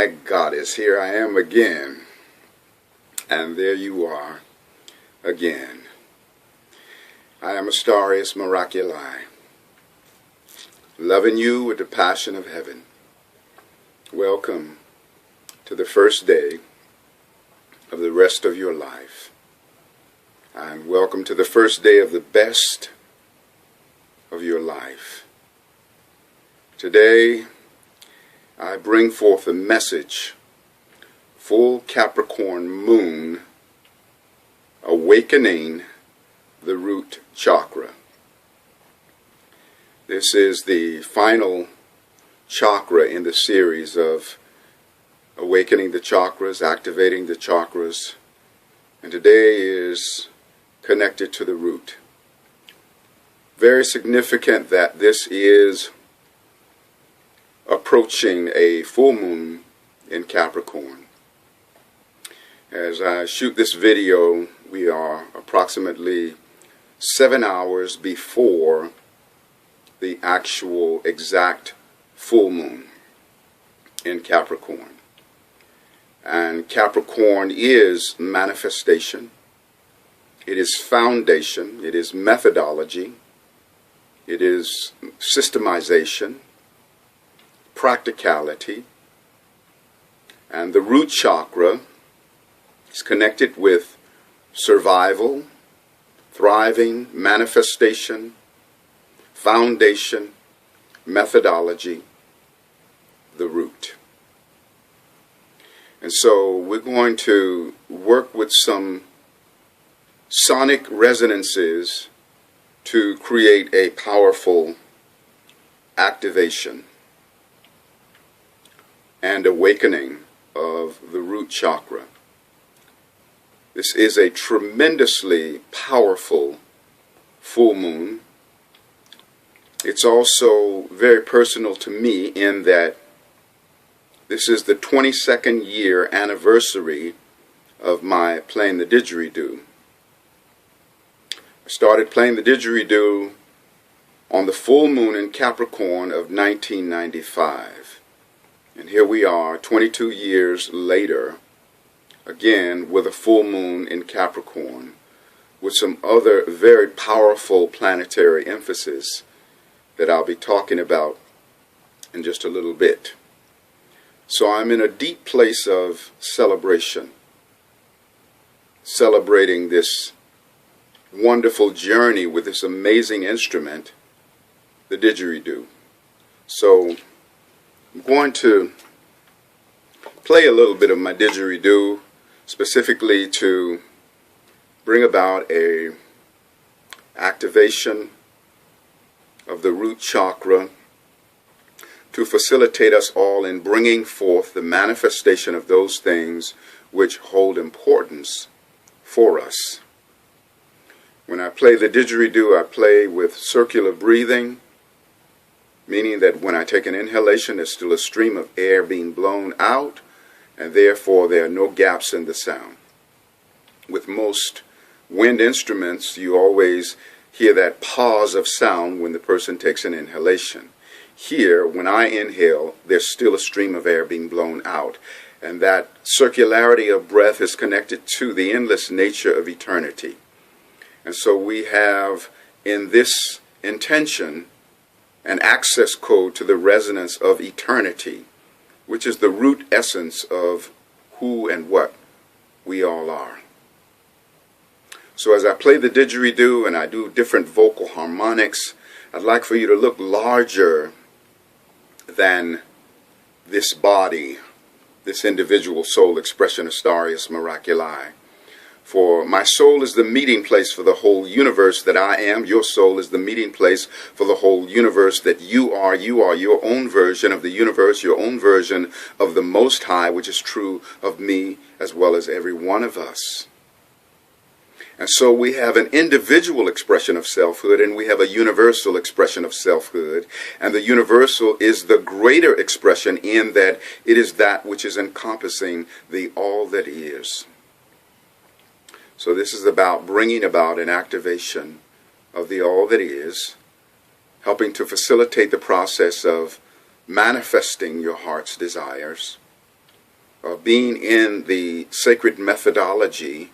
my goddess, here I am again. And there you are again. I am Astarius Miraculii, loving you with the passion of heaven. Welcome to the first day of the rest of your life. And welcome to the first day of the best of your life. Today, I bring forth a message, full Capricorn moon, awakening the root chakra. This is the final chakra in the series of awakening the chakras, activating the chakras, and today is connected to the root. Very significant that this is approaching a full moon in Capricorn. As I shoot this video, we are approximately 7 hours before the actual exact full moon in Capricorn. And Capricorn is manifestation, it is foundation, it is methodology, it is systemization, practicality, and the root chakra is connected with survival, thriving, manifestation, foundation, methodology, the root. And so we're going to work with some sonic resonances to create a powerful activation and awakening of the root chakra. This is a tremendously powerful full moon. It's also very personal to me in that this is the 22nd year anniversary of my playing the Didgeridoo. I started playing the Didgeridoo on the full moon in Capricorn of 1995. And here we are, 22 years later, again with a full moon in Capricorn, with some other very powerful planetary emphasis that I'll be talking about in just a little bit. So I'm in a deep place of celebration, celebrating this wonderful journey with this amazing instrument, the Didgeridoo. So I'm going to play a little bit of my Didgeridoo, specifically to bring about a activation of the root chakra, to facilitate us all in bringing forth the manifestation of those things which hold importance for us. When I play the Didgeridoo, I play with circular breathing, meaning that when I take an inhalation, there's still a stream of air being blown out, and therefore there are no gaps in the sound. With most wind instruments, you always hear that pause of sound when the person takes an inhalation. Here, when I inhale, there's still a stream of air being blown out, and that circularity of breath is connected to the endless nature of eternity. And so we have in this intention an access code to the resonance of eternity, which is the root essence of who and what we all are. So as I play the Didgeridoo and I do different vocal harmonics, I'd like for you to look larger than this body, this individual soul expression, Astarius Miraculii. For my soul is the meeting place for the whole universe that I am. Your soul is the meeting place for the whole universe that you are. You are your own version of the universe, your own version of the Most High, which is true of me as well as every one of us. And so we have an individual expression of selfhood and we have a universal expression of selfhood. And the universal is the greater expression in that it is that which is encompassing the all that is. So this is about bringing about an activation of the all that is, helping to facilitate the process of manifesting your heart's desires, being in the sacred methodology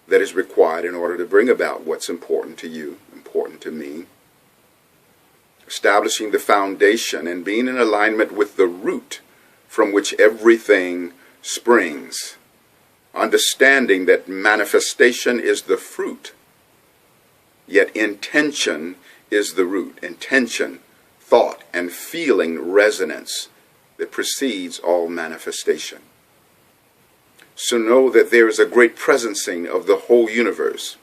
that is required in order to bring about what's important to you, important to me, establishing the foundation and being in alignment with the root from which everything springs, understanding that manifestation is the fruit, yet intention is the root. Intention, thought, and feeling resonance that precedes all manifestation. So know that there is a great presencing of the whole universe,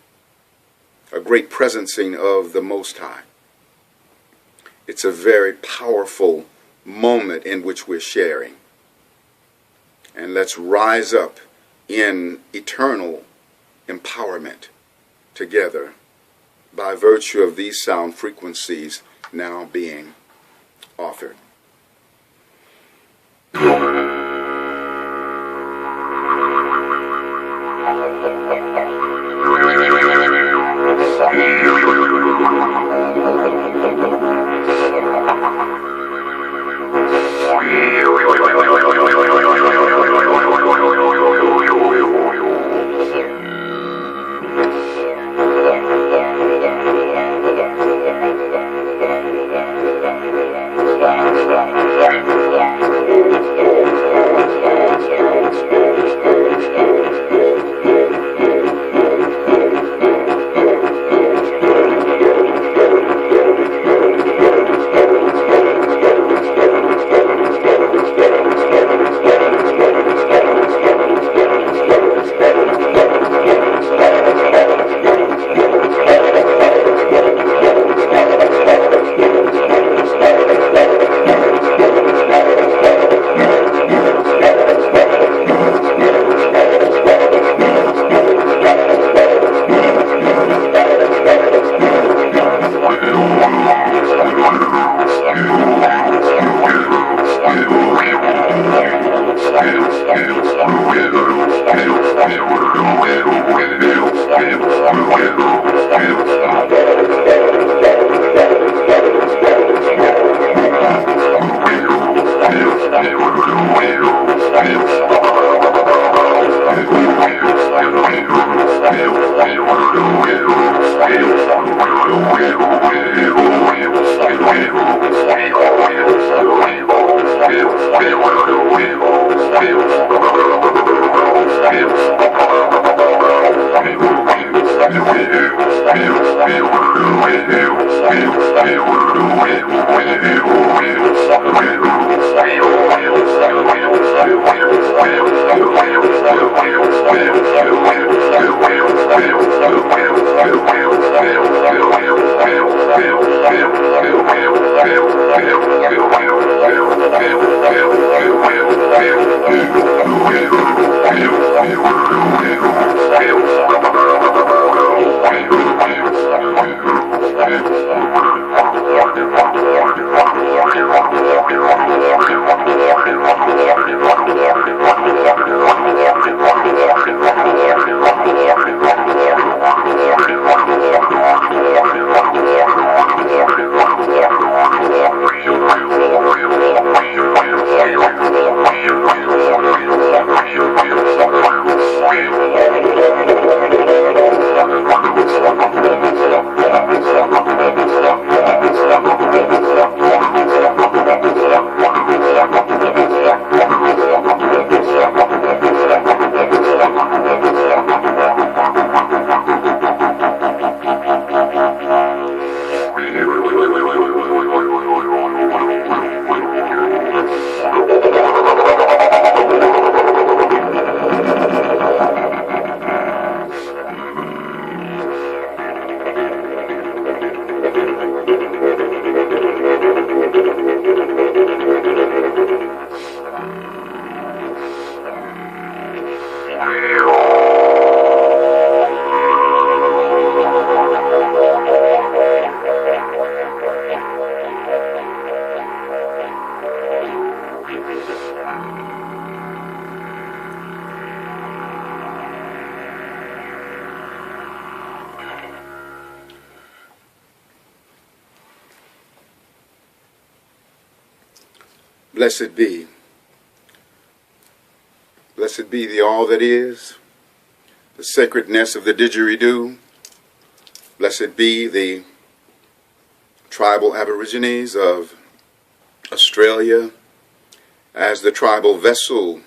a great presencing of the Most High. It's a very powerful moment in which we're sharing. And let's rise up in eternal empowerment together by virtue of these sound frequencies now being offered. Blessed be Blessed be the all that is, the sacredness of the Didgeridoo. Blessed be the tribal aborigines of Australia as the tribal vessel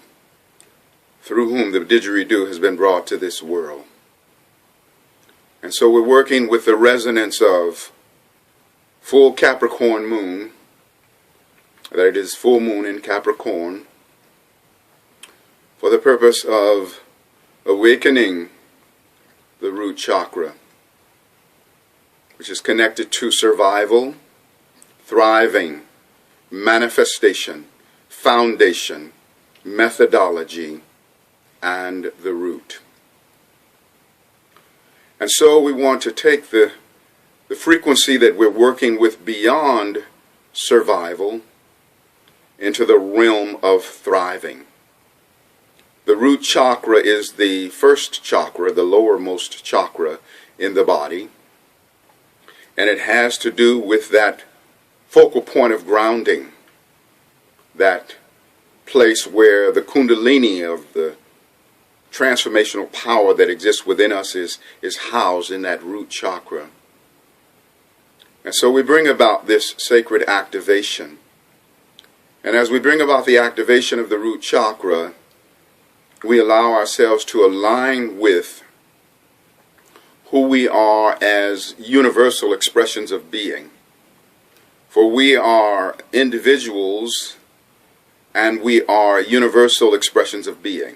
through whom the Didgeridoo has been brought to this world. And so we're working with the resonance of full Capricorn moon, that it is full moon in Capricorn, for the purpose of awakening the root chakra, which is connected to survival, thriving, manifestation, foundation, methodology, and the root. And so we want to take the frequency that we're working with beyond survival into the realm of thriving. The root chakra is the first chakra, the lowermost chakra in the body, and it has to do with that focal point of grounding, that place where the kundalini of the transformational power that exists within us is housed in that root chakra. And so we bring about this sacred activation. And as we bring about the activation of the root chakra, we allow ourselves to align with who we are as universal expressions of being. For we are individuals and we are universal expressions of being.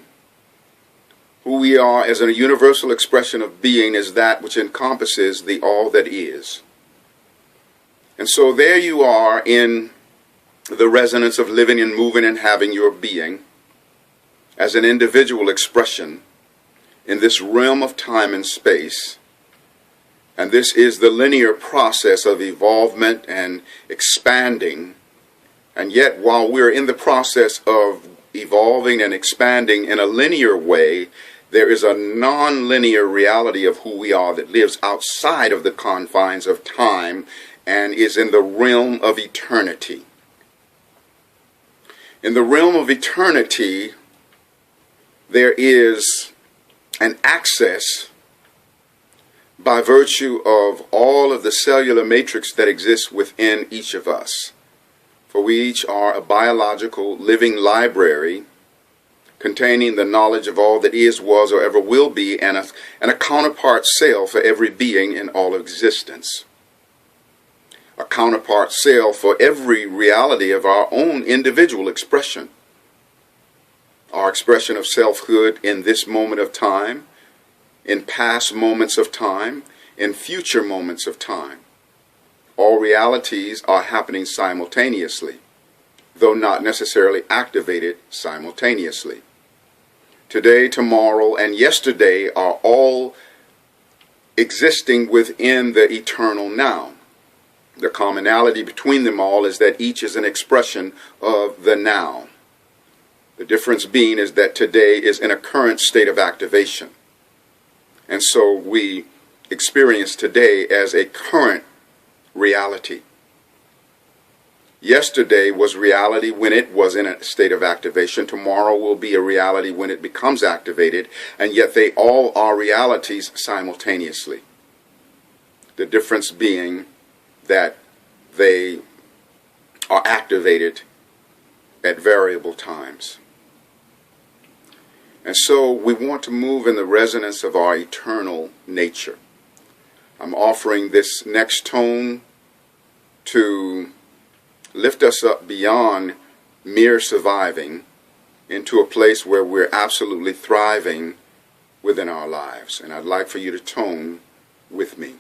Who we are as a universal expression of being is that which encompasses the all that is. And so there you are in the resonance of living and moving and having your being as an individual expression in this realm of time and space. And this is the linear process of evolvement and expanding. And yet, while we're in the process of evolving and expanding in a linear way, there is a non-linear reality of who we are that lives outside of the confines of time and is in the realm of eternity. In the realm of eternity, there is an access by virtue of all of the cellular matrix that exists within each of us. For we each are a biological living library containing the knowledge of all that is, was, or ever will be, and a counterpart cell for every being in all existence. A counterpart cell for every reality of our own individual expression. Our expression of selfhood in this moment of time, in past moments of time, in future moments of time. All realities are happening simultaneously, though not necessarily activated simultaneously. Today, tomorrow, and yesterday are all existing within the eternal now. The commonality between them all is that each is an expression of the now. The difference being is that today is in a current state of activation. And so we experience today as a current reality. Yesterday was reality when it was in a state of activation. Tomorrow will be a reality when it becomes activated. And yet they all are realities simultaneously. The difference being that they are activated at variable times. And so we want to move in the resonance of our eternal nature. I'm offering this next tone to lift us up beyond mere surviving into a place where we're absolutely thriving within our lives. And I'd like for you to tone with me.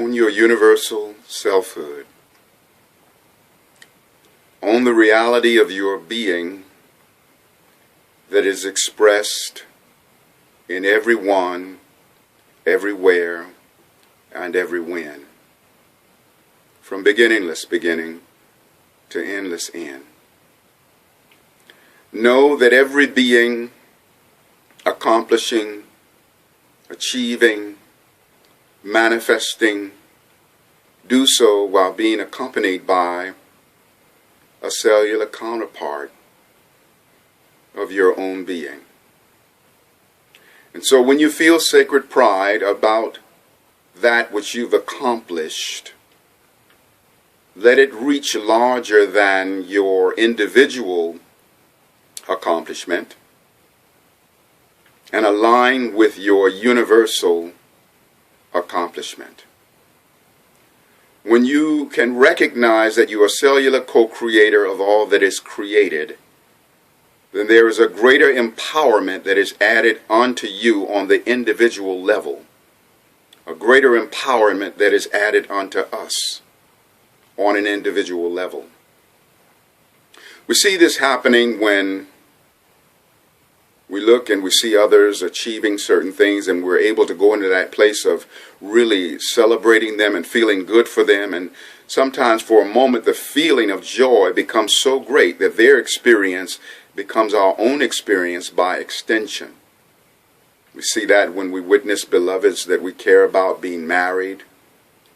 on your universal selfhood, on the reality of your being that is expressed in everyone, everywhere, and every when, from beginningless beginning to endless end. Know that every being accomplishing, achieving, manifesting, do so while being accompanied by a cellular counterpart of your own being. And so when you feel sacred pride about that which you've accomplished, let it reach larger than your individual accomplishment and align with your universal accomplishment. When you can recognize that you are cellular co-creator of all that is created, then there is a greater empowerment that is added onto you on the individual level. A greater empowerment that is added onto us on an individual level. We see this happening when we look and we see others achieving certain things, and we're able to go into that place of really celebrating them and feeling good for them. And sometimes for a moment the feeling of joy becomes so great that their experience becomes our own experience by extension. We see that when we witness beloveds that we care about being married,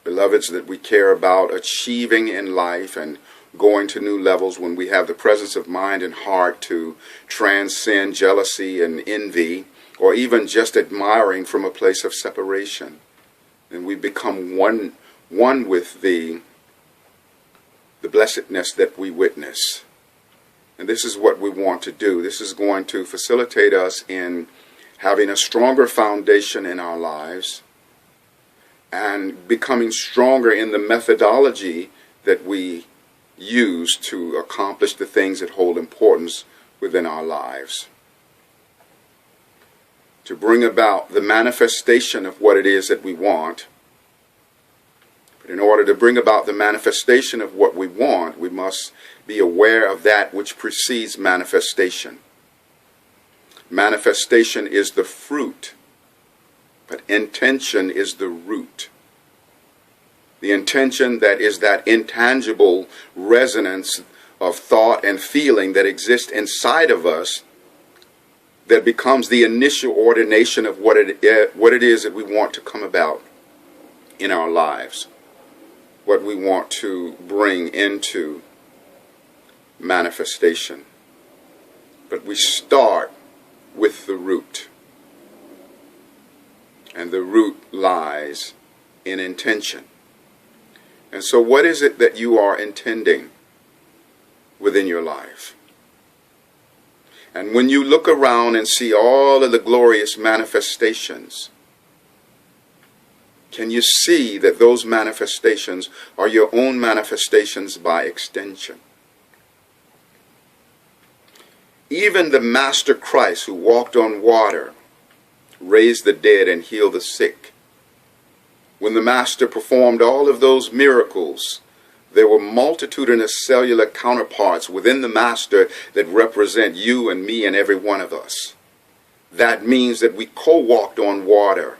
beloveds that we care about achieving in life and going to new levels, when we have the presence of mind and heart to transcend jealousy and envy, or even just admiring from a place of separation. And we become one with the blessedness that we witness. And this is what we want to do. This is going to facilitate us in having a stronger foundation in our lives and becoming stronger in the methodology that we use to accomplish the things that hold importance within our lives. To bring about the manifestation of what it is that we want. But in order to bring about the manifestation of what we want, we must be aware of that which precedes manifestation. Manifestation is the fruit, but intention is the root. The intention that is that intangible resonance of thought and feeling that exists inside of us that becomes the initial ordination of what it is that we want to come about in our lives, what we want to bring into manifestation. But we start with the root, and the root lies in intention. And so what is it that you are intending within your life? And when you look around and see all of the glorious manifestations, can you see that those manifestations are your own manifestations by extension? Even the Master Christ, who walked on water, raised the dead and healed the sick. When the Master performed all of those miracles, there were multitudinous cellular counterparts within the Master that represent you and me and every one of us. That means that we co-walked on water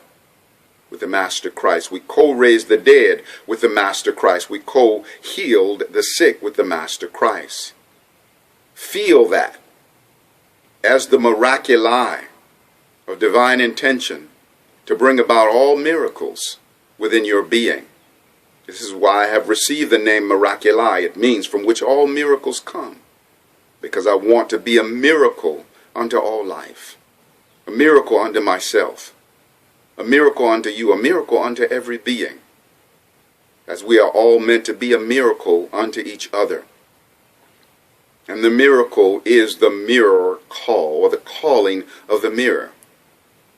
with the Master Christ. We co-raised the dead with the Master Christ. We co-healed the sick with the Master Christ. Feel that as the Miraculii of divine intention to bring about all miracles within your being. This is why I have received the name Miraculii. It means from which all miracles come, because I want to be a miracle unto all life, a miracle unto myself, a miracle unto you, a miracle unto every being, as we are all meant to be a miracle unto each other. And the miracle is the mirror call, or the calling of the mirror.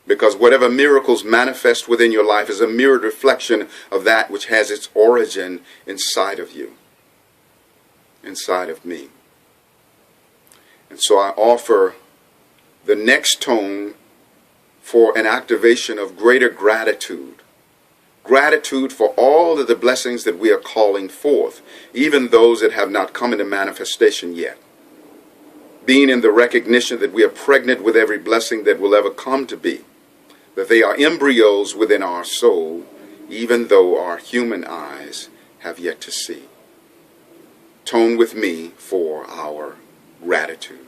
Because whatever miracles manifest within your life is a mirrored reflection of that which has its origin inside of you, inside of me. And so I offer the next tone for an activation of greater gratitude Gratitude for all of the blessings that we are calling forth, even those that have not come into manifestation yet. Being in the recognition that we are pregnant with every blessing that will ever come to be, that they are embryos within our soul, even though our human eyes have yet to see. Tone with me for our gratitude.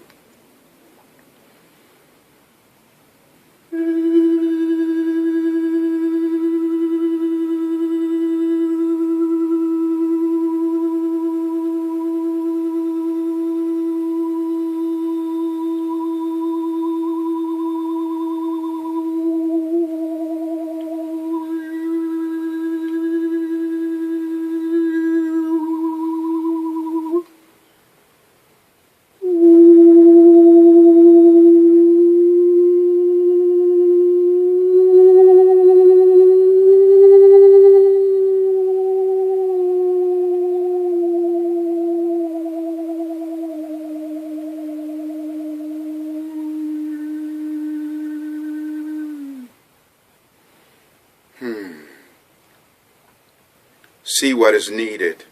See what is needed,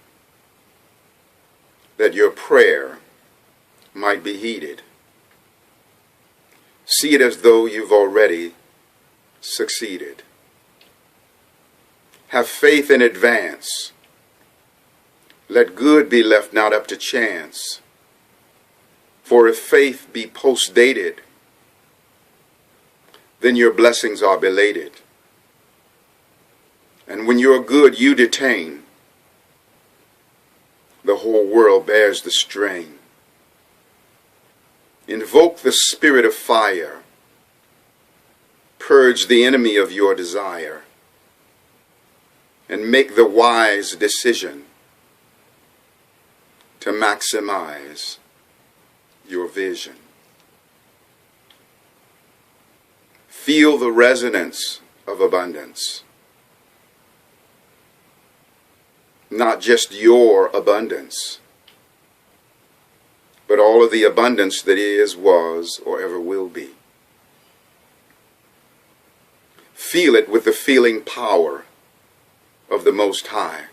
that your prayer might be heeded. See it as though you've already succeeded. Have faith in advance. Let good be left not up to chance. For if faith be post-dated, then your blessings are belated. And when your good you detain, the whole world bears the strain. Invoke the spirit of fire. Purge the enemy of your desire. And make the wise decision to maximize your vision. Feel the resonance of abundance. Not just your abundance, but all of the abundance that is, was, or ever will be. Feel it with the feeling power of the Most High,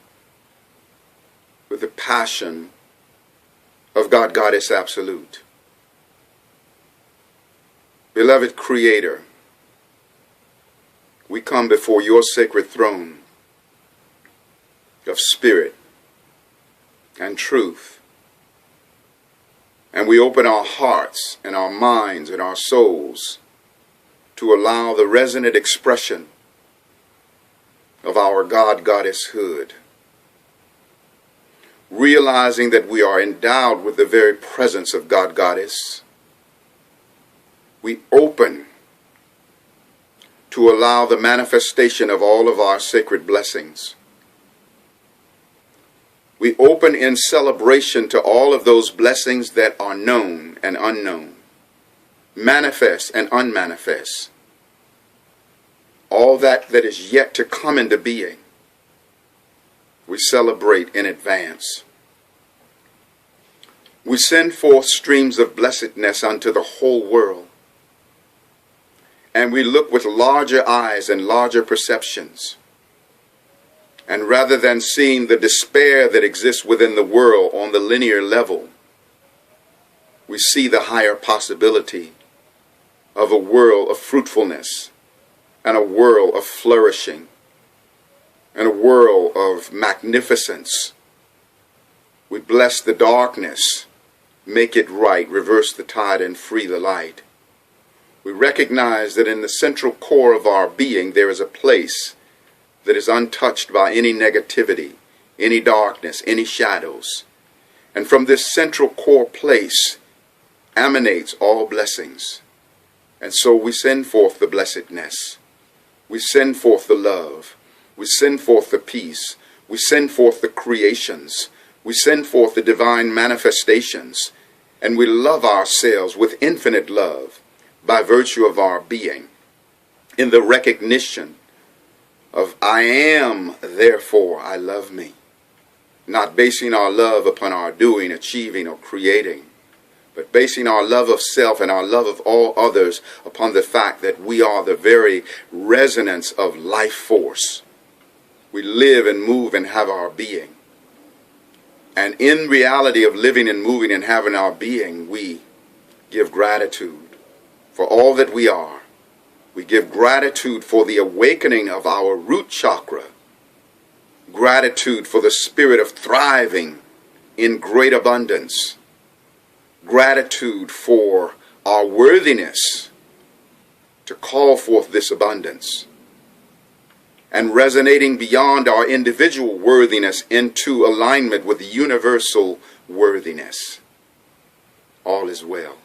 with the passion of God, Goddess Absolute. Beloved Creator, we come before your sacred throne of spirit and truth. And we open our hearts and our minds and our souls to allow the resonant expression of our God-Goddesshood. Realizing that we are endowed with the very presence of God-Goddess, we open to allow the manifestation of all of our sacred blessings. We open in celebration to all of those blessings that are known and unknown, manifest and unmanifest, all that is yet to come into being. We celebrate in advance. We send forth streams of blessedness unto the whole world, and we look with larger eyes and larger perceptions. And rather than seeing the despair that exists within the world on the linear level, we see the higher possibility of a world of fruitfulness and a world of flourishing and a world of magnificence. We bless the darkness, make it right, reverse the tide, and free the light. We recognize that in the central core of our being there is a place that is untouched by any negativity, any darkness, any shadows. And from this central core place emanates all blessings. And so we send forth the blessedness. We send forth the love. We send forth the peace. We send forth the creations. We send forth the divine manifestations. And we love ourselves with infinite love by virtue of our being, in the recognition of I am, therefore I love me. Not basing our love upon our doing, achieving, or creating, but basing our love of self and our love of all others upon the fact that we are the very resonance of life force. we live and move and have our being. And in reality of living and moving and having our being, we give gratitude for all that we are. We give gratitude for the awakening of our root chakra. Gratitude for the spirit of thriving in great abundance. Gratitude for our worthiness to call forth this abundance. And resonating beyond our individual worthiness into alignment with universal worthiness. All is well.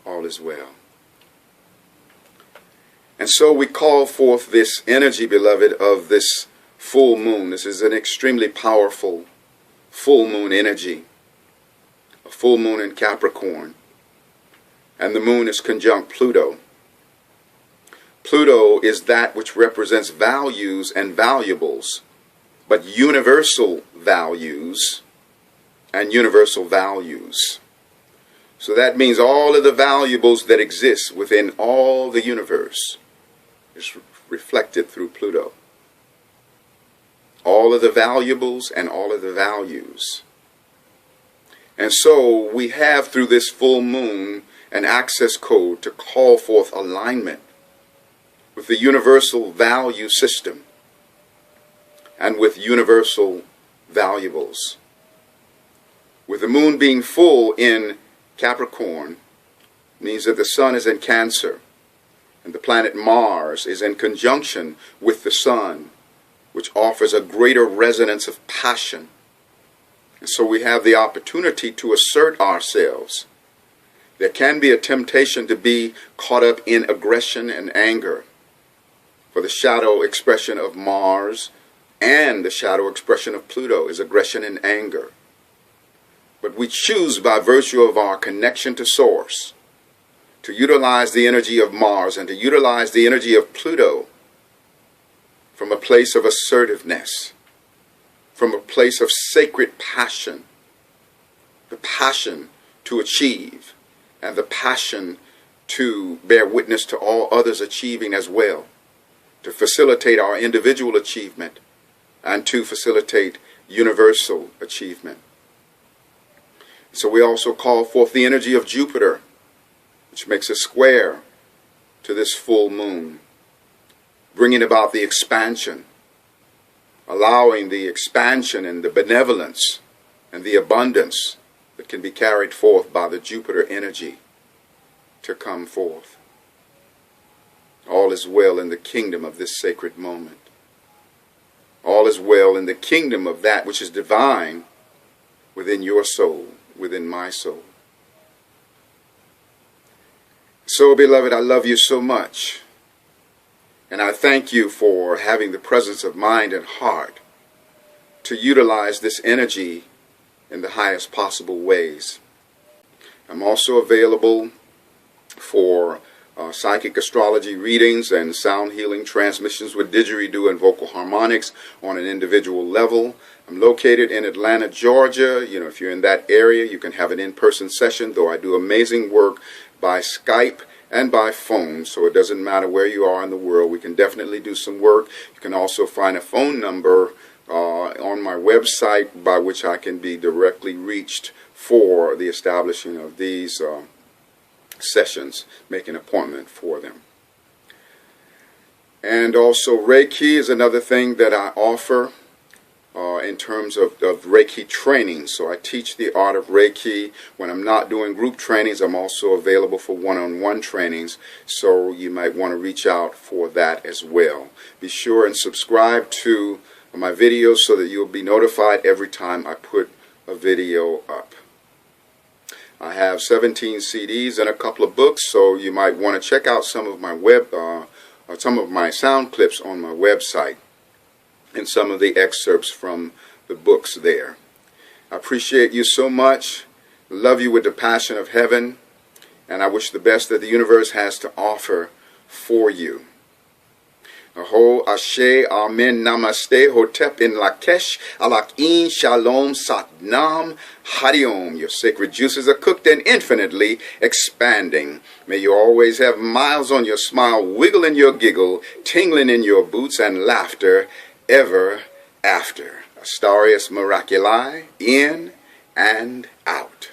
All is well. And so we call forth this energy, beloved, of this full moon. This is an extremely powerful full moon energy. A full moon in Capricorn. And the moon is conjunct Pluto. Pluto is that which represents values and valuables, but universal values and universal values. So that means all of the valuables that exist within all the universe is reflected through Pluto. All of the valuables and all of the values. And so we have through this full moon an access code to call forth alignment with the universal value system and with universal valuables. With the moon being full in Capricorn means that the sun is in Cancer and the planet Mars is in conjunction with the sun, which offers a greater resonance of passion. And so we have the opportunity to assert ourselves. There can be a temptation to be caught up in aggression and anger. For the shadow expression of Mars and the shadow expression of Pluto is aggression and anger. But we choose by virtue of our connection to Source to utilize the energy of Mars and to utilize the energy of Pluto from a place of assertiveness, from a place of sacred passion, the passion to achieve and the passion to bear witness to all others achieving as well, to facilitate our individual achievement and to facilitate universal achievement. So we also call forth the energy of Jupiter, which makes a square to this full moon, bringing about the expansion, allowing the expansion and the benevolence and the abundance that can be carried forth by the Jupiter energy to come forth. All is well in the kingdom of this sacred moment. All is well in the kingdom of that which is divine within your soul, within my soul. So, beloved, I love you so much. And I thank you for having the presence of mind and heart to utilize this energy in the highest possible ways. I'm also available for psychic astrology readings and sound healing transmissions with didgeridoo and vocal harmonics on an individual level. I'm located in Atlanta, Georgia. You know, if you're in that area, you can have an in-person session, though I do amazing work by Skype and by phone, so it doesn't matter where you are in the world. We can definitely do some work. You can also find a phone number on my website by which I can be directly reached for the establishing of these sessions. Make an appointment for them. And also Reiki is another thing that I offer in terms of Reiki training. So I teach the art of Reiki. When I'm not doing group trainings, I'm also available for one-on-one trainings. So you might want to reach out for that as well. Be sure and subscribe to my videos so that you'll be notified every time I put a video up. I have 17 CDs and a couple of books, so you might want to check out some of my sound clips on my website and some of the excerpts from the books there. I appreciate you so much. Love you with the passion of heaven, and I wish the best that the universe has to offer for you. Aho, Ashe, Amen, Namaste, Hotep in Lakesh, Alakin, Shalom, Satnam, Hariom. Your sacred juices are cooked and infinitely expanding. May you always have miles on your smile, wiggle in your giggle, tingling in your boots, and laughter ever after. Astarius Miraculii, in and out.